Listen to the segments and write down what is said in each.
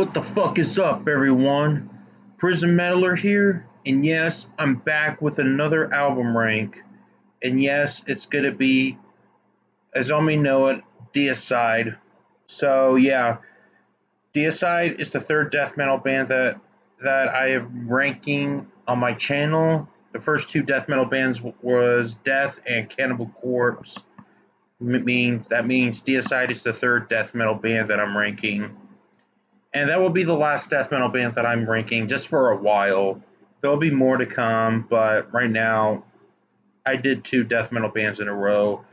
What the fuck is up, everyone? Prison Meddler here, and yes, I'm back with another album rank. And yes, it's gonna be, as all may know it, Deicide. So yeah, Deicide is the third death metal band that I am ranking on my channel. The first two death metal bands was Death and Cannibal Corpse. That means Deicide is the third death metal band that I'm ranking. And that will be the last death metal band that I'm ranking just for a while. There'll be more to come, but right now I did two death metal bands in a row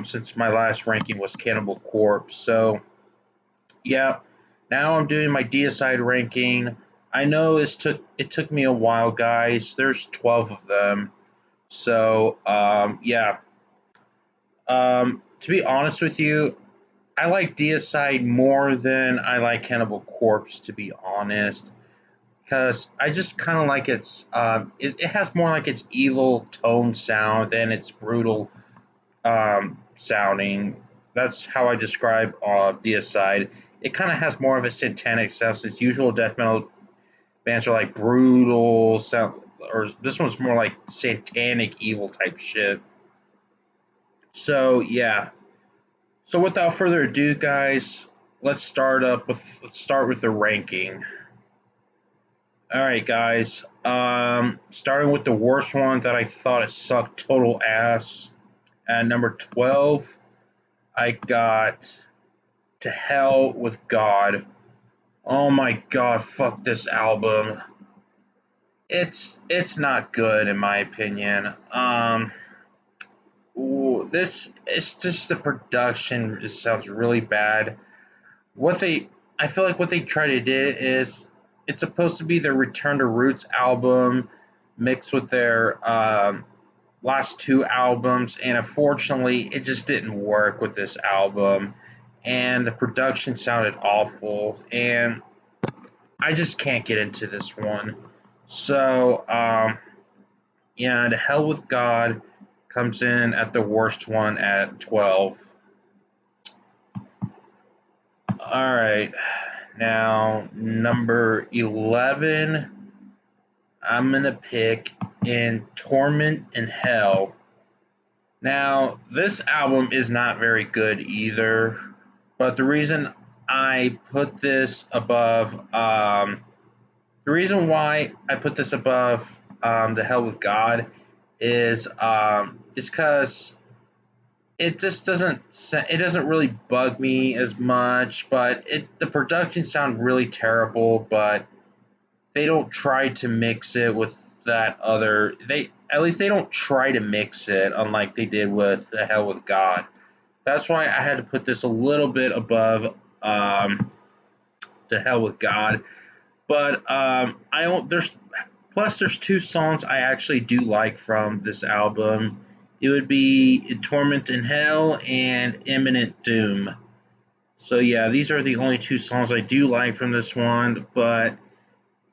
since my last ranking was Cannibal Corpse. So, yeah, now I'm doing my Deicide ranking. I know it took me a while, guys. There's 12 of them. So, yeah. To be honest with you, I like Deicide more than I like Cannibal Corpse, to be honest, because I just kind of like it has more like its evil tone sound than its brutal sounding. That's how I describe Deicide. It kind of has more of a satanic sound. Since usual death metal bands are like brutal sound, or this one's more like satanic evil type shit. So yeah. So without further ado, guys, let's start with the ranking. All right, guys. Starting with the worst one that I thought it sucked total ass. At number 12, I got To Hell with God. Oh my god, fuck this album. It's not good in my opinion. This it's just the production. It sounds really bad. What they I feel like what they try to do is it's supposed to be their Return to Roots album mixed with their last two albums, and unfortunately, it just didn't work with this album, and the production sounded awful, and I just can't get into this one. So, yeah, To Hell with God comes in at the worst one at 12. All right. Now, number 11, I'm going to pick In Torment in Hell. Now, this album is not very good either, but the reason I put this above, the reason why I put this above The Hell with God is because it just doesn't really bug me as much, but the production sound really terrible, but they don't try to mix it with that other they don't try to mix it unlike they did with The Hell with God. That's why I had to put this a little bit above The Hell with God. But I don't there's two songs I actually do like from this album. It would be Torment in Hell and Imminent Doom. So yeah, these are the only two songs I do like from this one, but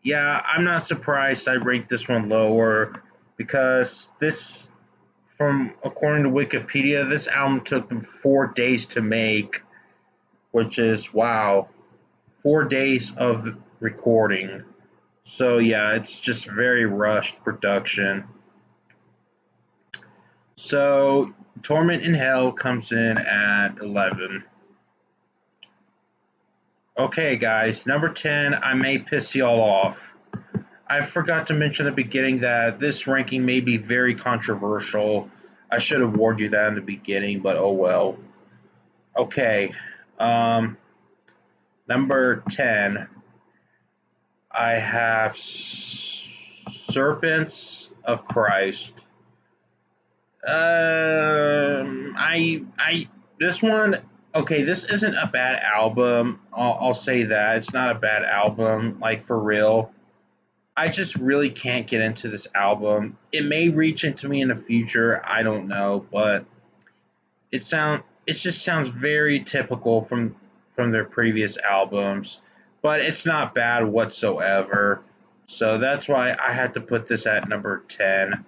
yeah, I'm not surprised I ranked this one lower because from according to Wikipedia, this album took them 4 days to make, which is wow, 4 days of recording. So yeah, it's just very rushed production. So Torment in Hell comes in at 11. Okay, guys, number 10, I may piss y'all off. I forgot to mention at the beginning that this ranking may be very controversial. I should have warned you that in the beginning, but oh well. Okay, number 10, I have Serpents of Christ. This one. Okay, this isn't a bad album. I'll say that it's not a bad album, like for real. I just really can't get into this album. It may reach into me in the future. I don't know, but it just sounds very typical from their previous albums. But it's not bad whatsoever. So that's why I had to put this at number 10.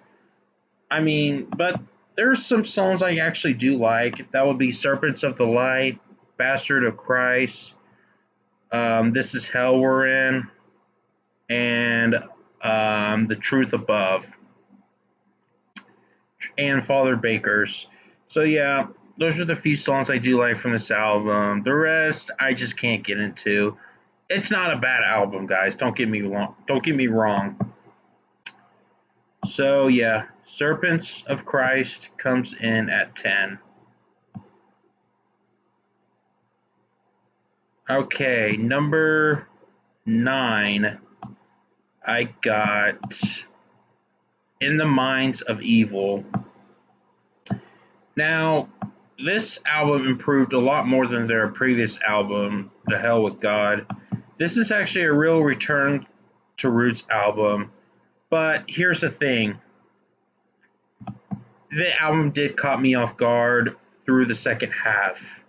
I mean, but there's some songs I actually do like. That would be Serpents of the Light, Bastard of Christ, This Is Hell We're In, and The Truth Above, and Father Baker's. So yeah, those are the few songs I do like from this album. The rest I just can't get into. It's not a bad album, guys. Don't get me wrong. Don't get me wrong. So yeah, Serpents of Christ comes in at 10. Okay, number 9. I got In the Minds of Evil. Now, this album improved a lot more than their previous album, The Hell with God. This is actually a real return to roots album. But here's the thing. The album did caught me off guard through the second half.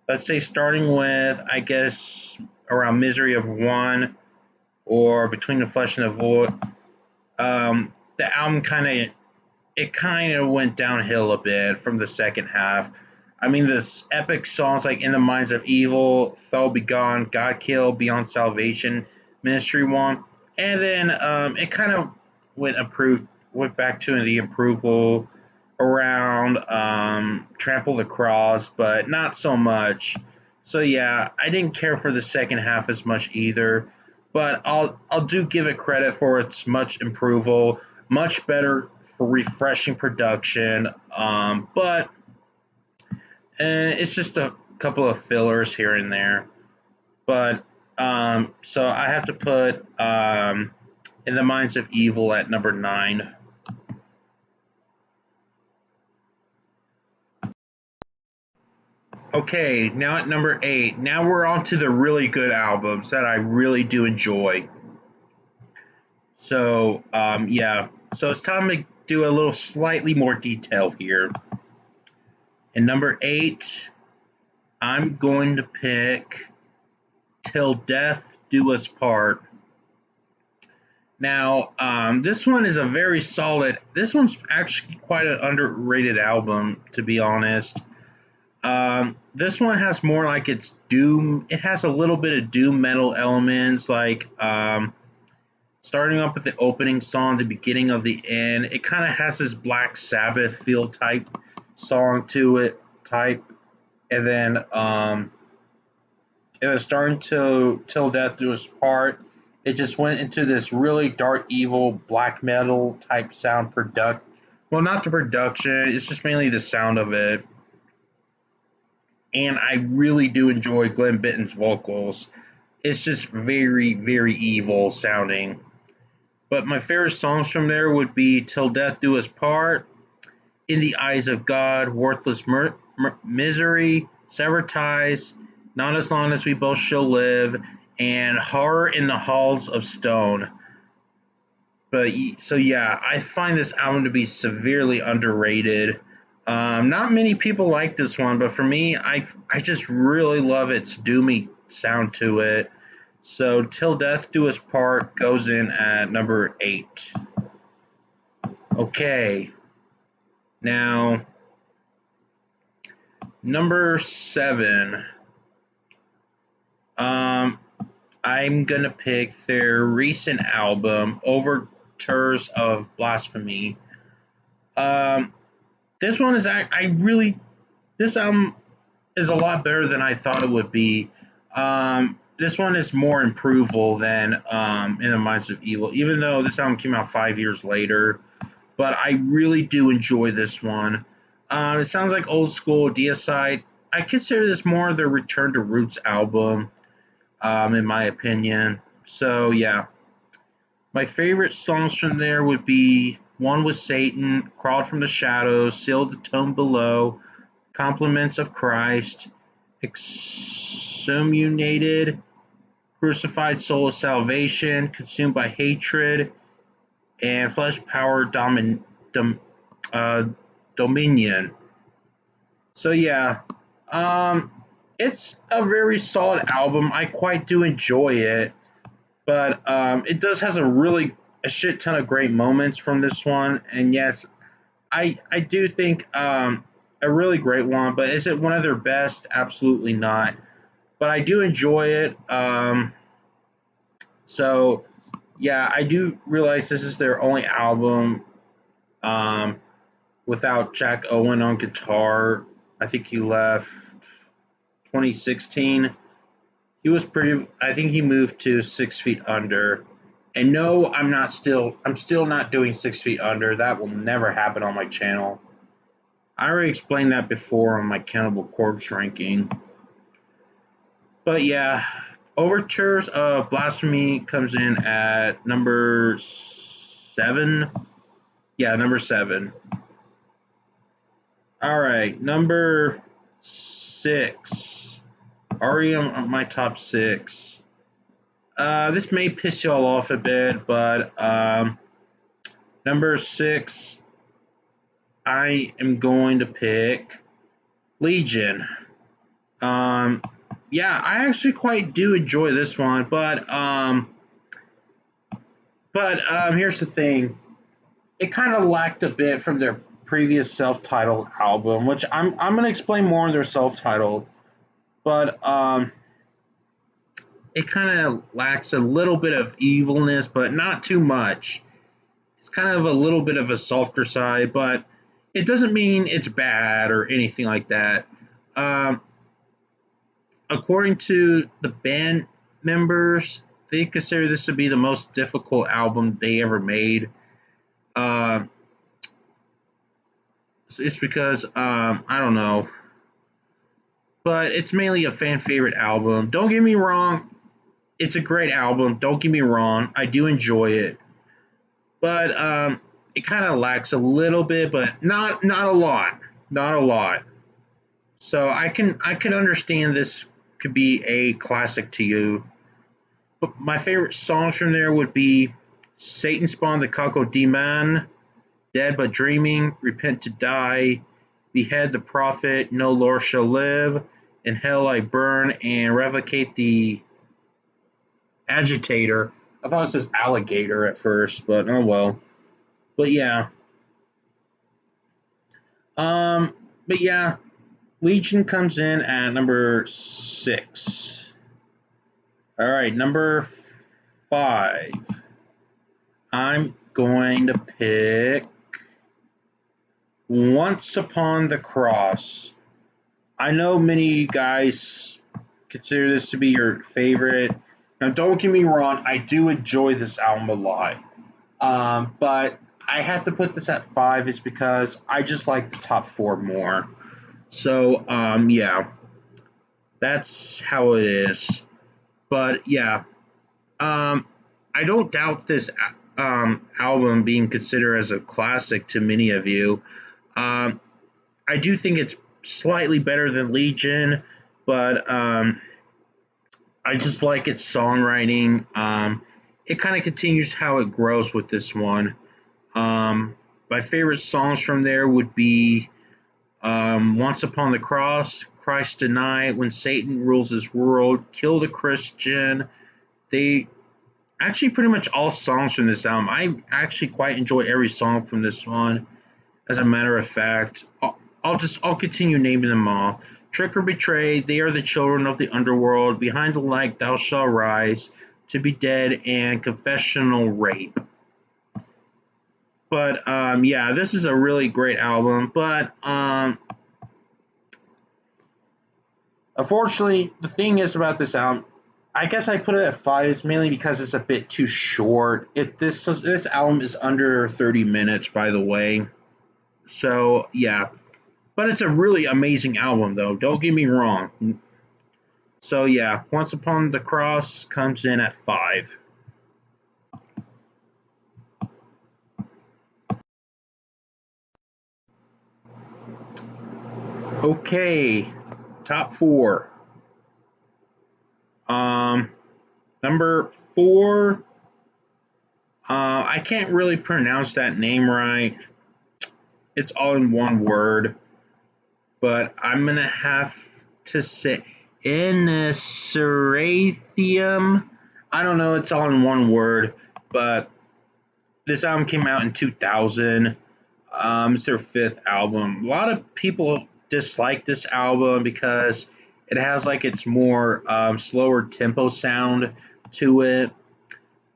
Let's say starting with, I guess, around Misery of One or Between the Flesh and the Void. The album kind of went downhill a bit from the second half. I mean, this epic songs like In the Minds of Evil, Thou Be Gone, God Kill, Beyond Salvation, Ministry One, and then it kind of went back to the approval around Trample the Cross, but not so much. So yeah, I didn't care for the second half as much either, but I'll do give it credit for its much approval, much better for refreshing production. But it's just a couple of fillers here and there. But so I have to put In the Minds of Evil at number 9. Okay, now at number 8. Now we're on to the really good albums that I really do enjoy. So yeah, so it's time to do a little slightly more detail here. In number 8, I'm going to pick Till Death Do Us Part. Now, this one is a very solid. This one's actually quite an underrated album, to be honest. This one has more like it's doom. It has a little bit of doom metal elements, like starting up with the opening song, the beginning of the end. It kind of has this Black Sabbath feel type song to it, type, and then it was starting to Till Death Do Us Part. It just went into this really dark, evil black metal type sound Well, not the production. It's just mainly the sound of it. And I really do enjoy Glenn Benton's vocals. It's just very, very evil sounding. But my favorite songs from there would be Till Death Do Us Part, In the Eyes of God, Worthless Misery, Sever Ties, Not As Long As We Both Shall Live, and Horror in the Halls of Stone. But so yeah, I find this album to be severely underrated. Not many people like this one, but for me, I just really love its doomy sound to it. So Till Death Do Us Part goes in at number 8. Okay, now number 7. I'm gonna pick their recent album, Overtures of Blasphemy. Um, this one is this album is a lot better than I thought it would be. This one is more improvable than In the Minds of Evil, even though this album came out 5 years later. But I really do enjoy this one. It sounds like old school Deicide. I consider this more their return to roots album, in my opinion. So yeah, my favorite songs from there would be One with Satan, Crawled from the Shadows, Seal the Tome Below, Compliments of Christ, Excommunicated, Crucified Soul of Salvation, Consumed by Hatred, and Flesh Power Dominion. So yeah, it's a very solid album. I quite do enjoy it, but it does has a shit ton of great moments from this one. And yes, I do think a really great one. But is it one of their best? Absolutely not. but I do enjoy it. So yeah, I do realize this is their only album um, without Jack Owen on guitar. I think he left 2016. He was pretty. I think he moved to 6 Feet Under. And no, I'm still not doing 6 Feet Under. That will never happen on my channel. I already explained that before on my Cannibal Corpse ranking. But yeah, Overtures of Blasphemy comes in at number 7. Yeah, number 7. All right, number 6. Already on my top 6. This may piss y'all off a bit, but number 6, I am going to pick Legion. Yeah, I actually quite do enjoy this one, but here's the thing. It kind of lacked a bit from their previous self-titled album, which I'm gonna explain more on their self-titled, but it kind of lacks a little bit of evilness, but not too much. It's kind of a little bit of a softer side, but it doesn't mean it's bad or anything like that. Um, According to the band members, they consider this to be the most difficult album they ever made. Uh, it's because I don't know, but it's mainly a fan favorite album. Don't get me wrong, it's a great album. Don't get me wrong, I do enjoy it, but it kind of lacks a little bit, but not a lot, not a lot. So I can understand this could be a classic to you. But my favorite songs from there would be Satan Spawned the Kako Demon, Dead but Dreaming, Repent to Die, Behead the Prophet, No Lord Shall Live, In Hell I Burn, and Revocate the Agitator. I thought it says alligator at first, but oh well. But yeah. Um but yeah, Legion comes in at number 6. Alright, number 5. I'm going to pick Once Upon the Cross. I know many guys consider this to be your favorite. Now, don't get me wrong, I do enjoy this album a lot. But I have to put this at 5 is because I just like the top 4 more. So, yeah, that's how it is. But yeah, I don't doubt this album being considered as a classic to many of you. Um, I do think it's slightly better than Legion, but I just like its songwriting. It kind of continues how it grows with this one. My favorite songs from there would be Once Upon the Cross, Christ Denied, When Satan Rules His World, Kill the Christian. They actually pretty much all songs from this album. I actually quite enjoy every song from this one. As a matter of fact, I'll continue naming them all. Trick or Betray, They Are the Children of the Underworld, Behind the Light, Thou Shalt Rise, To Be Dead, and Confessional Rape. But yeah, this is a really great album. But unfortunately, the thing is about this album, I guess I put it at 5 is mainly because it's a bit too short. This album is under 30 minutes, by the way. So yeah, but it's a really amazing album, though. Don't get me wrong. So yeah, Once Upon the Cross comes in at 5. Okay, top 4. Um, Number 4. I can't really pronounce that name right. It's all in one word, but I'm gonna have to say Inisrathium. I don't know. It's all in one word, but this album came out in 2000. It's their 5th album. A lot of people dislike this album because It has like its more slower tempo sound to it.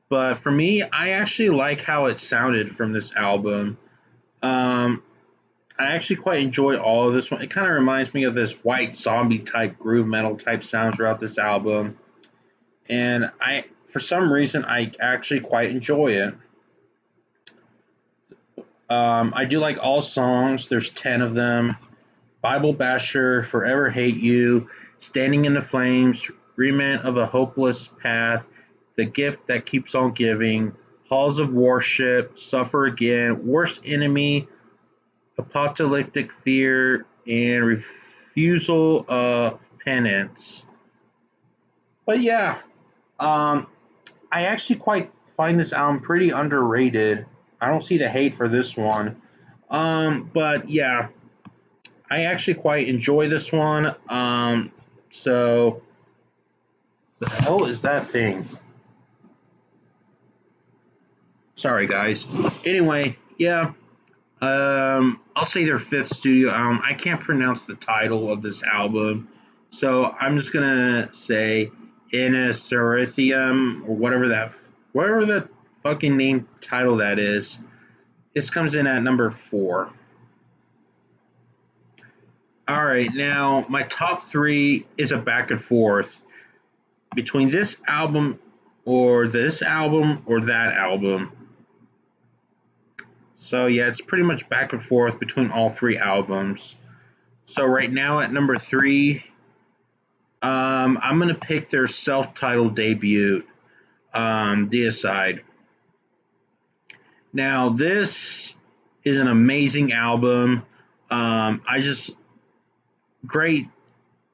But for me, I actually like how it sounded from this album. Um, I actually quite enjoy all of this one. It kind of reminds me of this white zombie type groove metal type sound throughout this album, and for some reason, I actually quite enjoy it. I do like all songs. There's 10 of them. Bible Basher, Forever Hate You, Standing in the Flames, Remand of a Hopeless Path, The Gift That Keeps on Giving, Halls of Worship, Suffer Again, Worst Enemy, Apocalyptic Fear, and Refusal of Penance. But yeah, um, I actually quite find this album pretty underrated. I don't see the hate for this one. But yeah, I actually quite enjoy this one. So the hell is that thing? Sorry, guys. Anyway, yeah. I'll say their fifth studio album. I can't pronounce the title of this album, so I'm just gonna say Inesarithium or whatever that fucking name title that is. This comes in at number 4. All right, now my top 3 is a back and forth between this album or that album. So yeah, it's pretty much back and forth between all 3 albums. So right now at number 3, I'm gonna pick their self-titled debut, Deicide. Now this is an amazing album. I just great,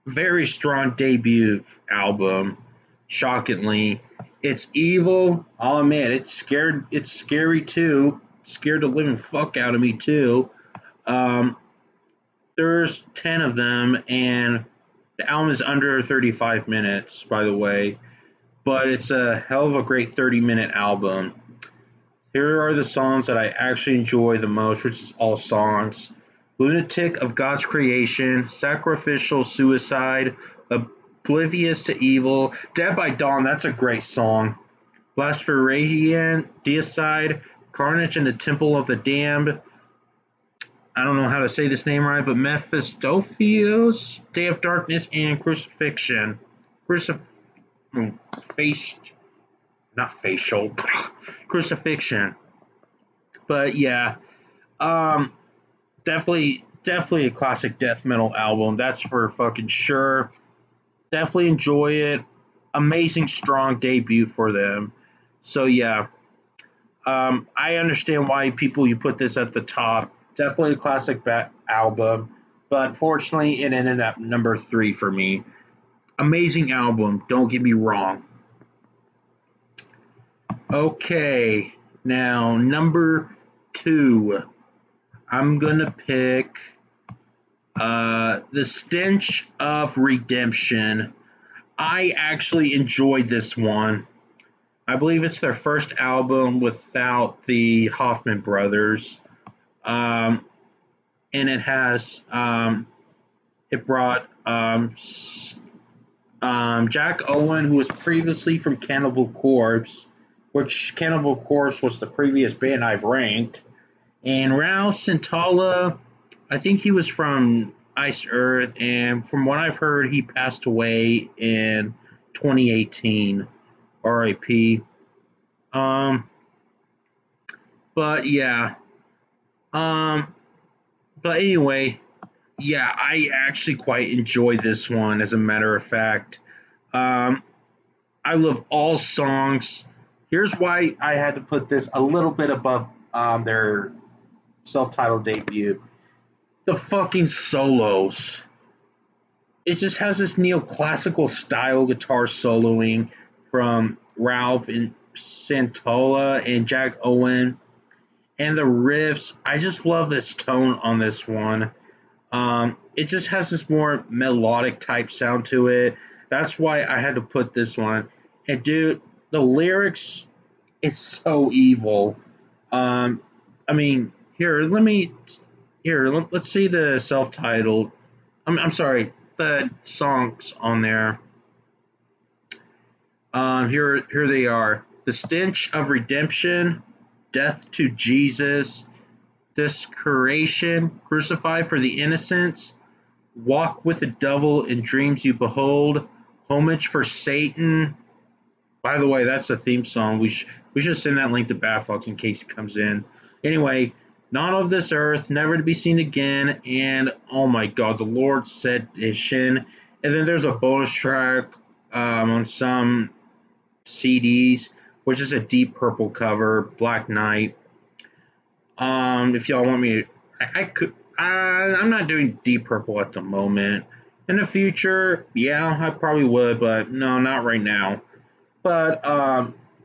very strong debut album. Shockingly, it's evil. I'll admit it's scared. It's scary too. Scared the living fuck out of me too. Um, there's 10 of them, and the album is under 35 minutes, by the way, but it's a hell of a great 30-minute album. Here are the songs that I actually enjoy the most, which is all songs. Lunatic of God's Creation, Sacrificial Suicide, Oblivious to Evil, Dead by Dawn, that's a great song. Blaspherian, Deicide, Carnage in the Temple of the Damned, I don't know how to say this name right, but Mephistopheles, Day of Darkness, and Crucifixion. Crucif... Face... Not facial. Crucifixion. But yeah, um, definitely a classic death metal album. That's for fucking sure. Definitely enjoy it. Amazing, strong debut for them. So yeah, I understand why you put this at the top. Definitely a classic album, but unfortunately, it ended up number 3 for me. Amazing album. Don't get me wrong. Okay, now number 2. I'm gonna pick The Stench of Redemption. I actually enjoyed this one. I believe it's their first album without the Hoffman brothers. Um, and it brought Jack Owen, who was previously from Cannibal Corpse, which Cannibal Corpse was the previous band I've ranked, and Raul Santala, I think he was from Ice Earth, and from what I've heard, he passed away in 2018. R.I.P. Um, but yeah. Um, but anyway, yeah, I actually quite enjoy this one. As a matter of fact, um, I love all songs. Here's why I had to put this a little bit above their self-titled debut. The fucking solos. It just has this neoclassical style guitar soloing from Ralph and Santola and Jack Owen. And the riffs, I just love this tone on this one. It just has this more melodic type sound to it. That's why I had to put this one. And dude, the lyrics is so evil. Um, I mean, let's see the self-titled. I'm sorry, the songs on there. Here they are: "The Stench of Redemption," "Death to Jesus," "Desecration," "Crucify for the Innocents," "Walk with the Devil in Dreams You Behold," "Homage for Satan." By the way, that's a theme song. We should send that link to Batfox in case it comes in. Anyway, "Not of This Earth," "Never to Be Seen Again," and oh my God, "The Lord's Sedition." And then there's a bonus track on some CDs, which is a Deep Purple cover, "Black Knight." If y'all want me, I could. I'm not doing Deep Purple at the moment. In the future, yeah, I probably would, but no, not right now. But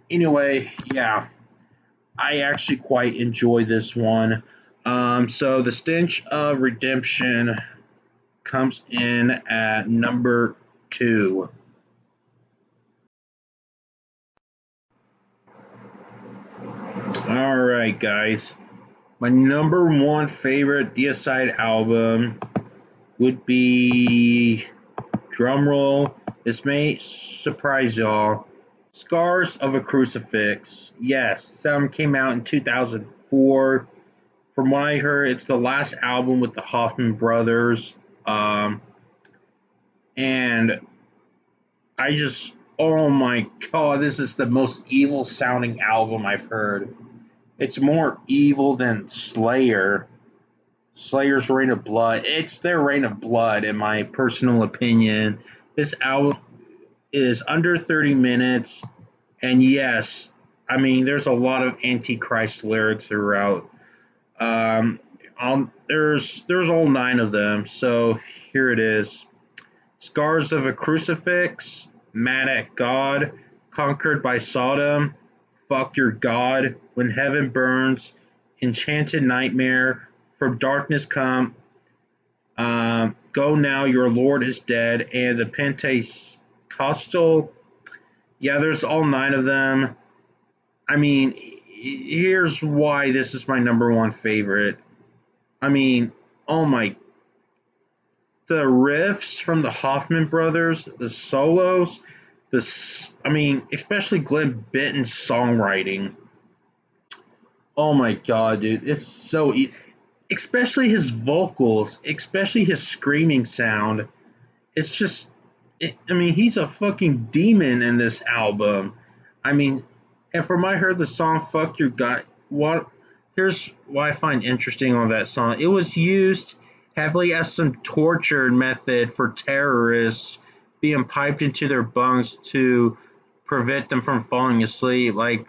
anyway, yeah, I actually quite enjoy this one. So the Stench of Redemption comes in at number 2. All right, guys. My number 1 favorite Deicide album would be, drumroll, this may surprise y'all, "Scars of a Crucifix." Yes, this album came out in 2004. From what I heard, it's the last album with the Hoffman brothers. And I just, oh my God, this is the most evil sounding album I've heard. It's more evil than Slayer's Reign of Blood. It's their Reign of Blood, in my personal opinion. This album is under 30 minutes, and yes, I mean, there's a lot of Antichrist lyrics throughout. There's all 9 of them, so here it is: "Scars of a Crucifix," "Mad at God," "Conquered by Sodom," "Fuck Your God," "When Heaven Burns," "Enchanted Nightmare," "From Darkness Come," "Go Now, Your Lord is Dead," and the Pentecostal. Yeah, there's all 9 of them. I mean, here's why this is my number 1 favorite. I mean, oh my, the riffs from the Hoffman brothers, the solos, I mean, especially Glenn Benton's songwriting. Oh my God, dude, it's so especially his vocals, especially his screaming sound. It's just, I mean, he's a fucking demon in this album. I mean, and from what I heard, the song "Fuck Your God," here's what I find interesting on that song. It was used heavily as some torture method for terrorists being piped into their bunks to prevent them from falling asleep. Like,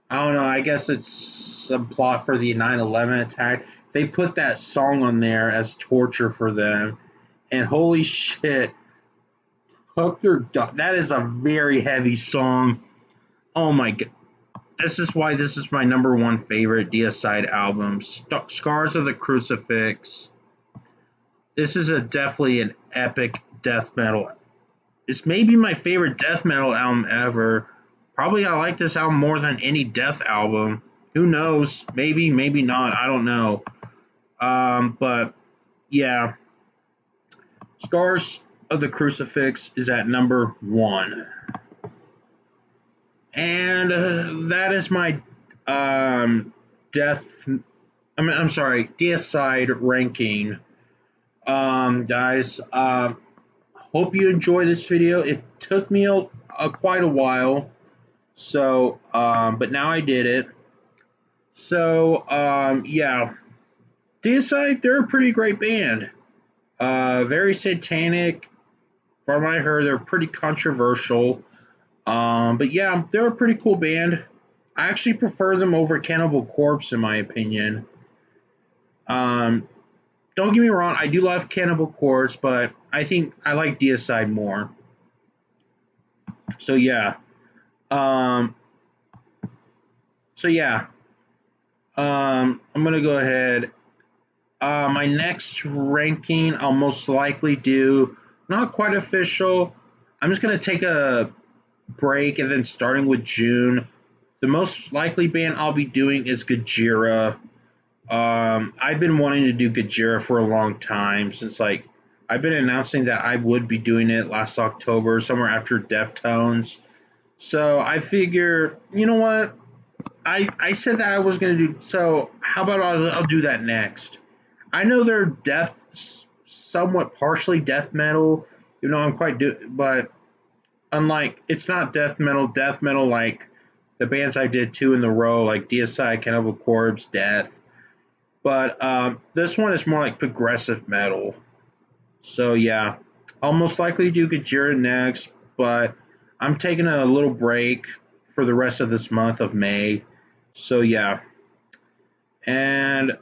I don't know, I guess it's some plot for the 9/11 attack. They put that song on there as torture for them. And holy shit, "Fuck Your God," that is a very heavy song. Oh my God. This is why this is my number 1 favorite Deicide album. "Scars of the Crucifix." This is definitely an epic death metal. It's maybe my favorite death metal album ever. Probably I like this album more than any death album. Who knows? Maybe, maybe not. I don't know. But yeah, "Scars of the Crucifix" is at number 1. And that is my death. I'm sorry, Deicide ranking. Guys, hope you enjoyed this video. It took me quite a while, so but now I did it. So yeah, Deicide, they're a pretty great band. Very satanic. From what I heard, they're pretty controversial. But yeah, they're a pretty cool band. I actually prefer them over Cannibal Corpse, in my opinion. Don't get me wrong, I do love Cannibal Corpse, but I think I like Deicide more. So yeah. Um, so yeah. I'm gonna go ahead. My next ranking, I'll most likely do not quite official. I'm just gonna take a break, and then starting with June, the most likely band I'll be doing is Gojira. I've been wanting to do Gojira for a long time, since like I've been announcing that I would be doing it last October, somewhere after Deftones. So I figure, you know what? I said that I was gonna do. So how about I'll do that next? I know they're somewhat partially death metal. You know, I'm quite but unlike it's not death metal like the bands I did two in the row, like Deicide, Cannibal Corpse, Death. But this one is more like progressive metal. So yeah, I'll most likely do Gajira next, but I'm taking a little break for the rest of this month of May. So yeah, and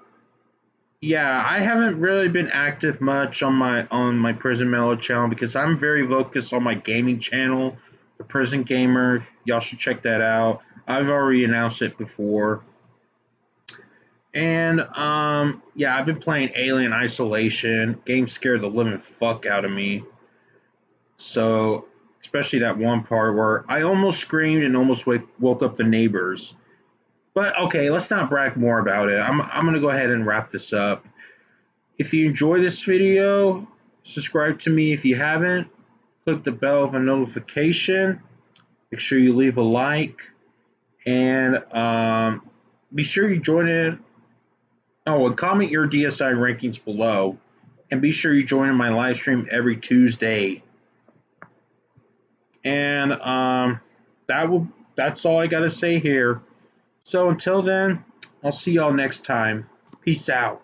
yeah, I haven't really been active much on my Prison Mellow channel because I'm very focused on my gaming channel, the Prison Gamer. Y'all should check that out. I've already announced it before. And yeah, I've been playing Alien Isolation. Game scared the living fuck out of me. So, especially that one part where I almost screamed and almost woke up the neighbors. But okay, let's not brag more about it. I'm gonna go ahead and wrap this up. If you enjoy this video, subscribe to me if you haven't. Click the bell for notification. Make sure you leave a like and be sure you join in. Oh, and comment your DSI rankings below, and be sure you join in my live stream every Tuesday. And that's all I gotta say here. So until then, I'll see y'all next time. Peace out.